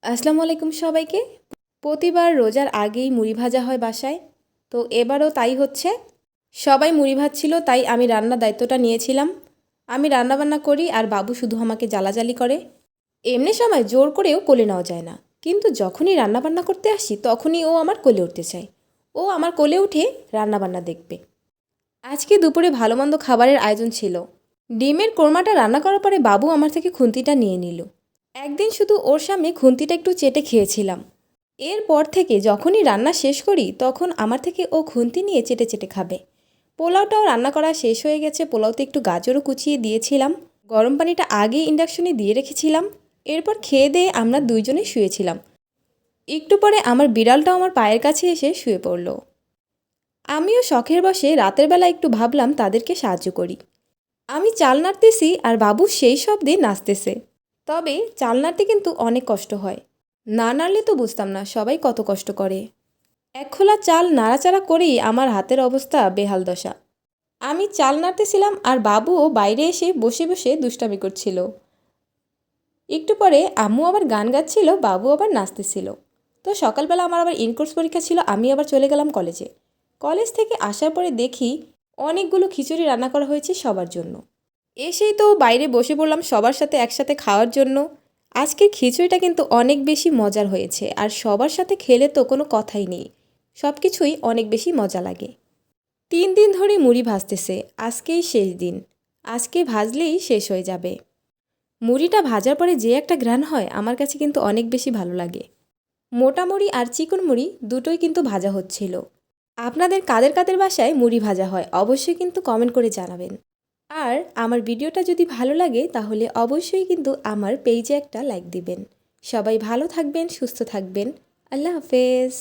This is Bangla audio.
আসসালামু আলাইকুম সবাইকে। প্রতিবার রোজার আগেই মুড়ি ভাজা হয় বাসায়। তো এবারও তাই হচ্ছে। সবাই মুড়ি ভাজছিল, তাই আমি রান্নার দায়িত্বটা নিয়েছিলাম। আমি রান্নাবান্না করি আর বাবু শুধু আমাকে জ্বালাজালি করে। এমনি সময় জোর করেও কোলে নেওয়া যায় না, কিন্তু যখনই রান্নাবান্না করতে আসি তখনই ও আমার কোলে উঠতে চায়। ও আমার কোলে উঠে রান্নাবান্না দেখবে। আজকে দুপুরে ভালো মন্দ খাবারের আয়োজন ছিল। ডিমের কোরমাটা রান্না করার পরে বাবু আমার থেকে খুন্তিটা নিয়ে নিল। একদিন শুধু ওর সামনে খুন্তিটা একটু চেটে খেয়েছিলাম। এরপর থেকে যখনই রান্না শেষ করি তখন আমার থেকে ও খুন্তি নিয়ে চেটে চেটে খাবে। পোলাওটাও রান্না করা শেষ হয়ে গেছে। পোলাওতে একটু গাজরও কুচিয়ে দিয়েছিলাম। গরম পানিটা আগে ইন্ডাকশনে দিয়ে রেখেছিলাম। এরপর খেয়ে দিয়ে আমরা দুইজনে শুয়েছিলাম। একটু পরে আমার বিড়ালটাও আমার পায়ের কাছে এসে শুয়ে পড়ল। আমিও শখের বশে রাতের বেলা একটু ভাবলাম তাদেরকে সাহায্য করি। আমি চাল নাড়তেছি আর বাবু সেই শব্দে নাচতেছে। তবে চাল নাড়তে কিন্তু অনেক কষ্ট হয়। না নাড়লে তো বুঝতাম না সবাই কত কষ্ট করে। এক খোলা চাল নাড়াচাড়া করেই আমার হাতের অবস্থা বেহাল দশা। আমি চাল নাড়তেছিলাম আর বাবুও বাইরে এসে বসে বসে দুষ্টামি করছিল। একটু পরে আম্মু আবার গান গাচ্ছিল, বাবু আবার নাচতেছিল। তো সকালবেলা আমার আবার ইনকোর্স পরীক্ষা ছিল, আমি আবার চলে গেলাম কলেজে। কলেজ থেকে আসার পরে দেখি অনেকগুলো খিচুড়ি রান্না করা হয়েছে সবার জন্য। এসেই তো বাইরে বসে পড়লাম সবার সাথে একসাথে খাওয়ার জন্য। আজকের খিচুড়িটা কিন্তু অনেক বেশি মজার হয়েছে, আর সবার সাথে খেলে তো কোনো কথাই নেই। সব কিছুই অনেক বেশি মজা লাগে। 3 দিন ধরে মুড়ি ভাজতেছে, আজকেই শেষ দিন। আজকে ভাজলেই শেষ হয়ে যাবে। মুড়িটা ভাজার পরে যে একটা ঘ্রাণ হয় আমার কাছে কিন্তু অনেক বেশি ভালো লাগে। মোটা মুড়ি আর চিকন মুড়ি দুটোই কিন্তু ভাজা হচ্ছিল। আপনাদের কাদের কাদের বাসায় মুড়ি ভাজা হয় অবশ্যই কিন্তু কমেন্ট করে জানাবেন। আর আমার ভিডিওটা যদি ভালো লাগে তাহলে অবশ্যই কিন্তু আমার পেজে একটা লাইক দিবেন। সবাই ভালো থাকবেন, সুস্থ থাকবেন। আল্লাহ হাফেজ।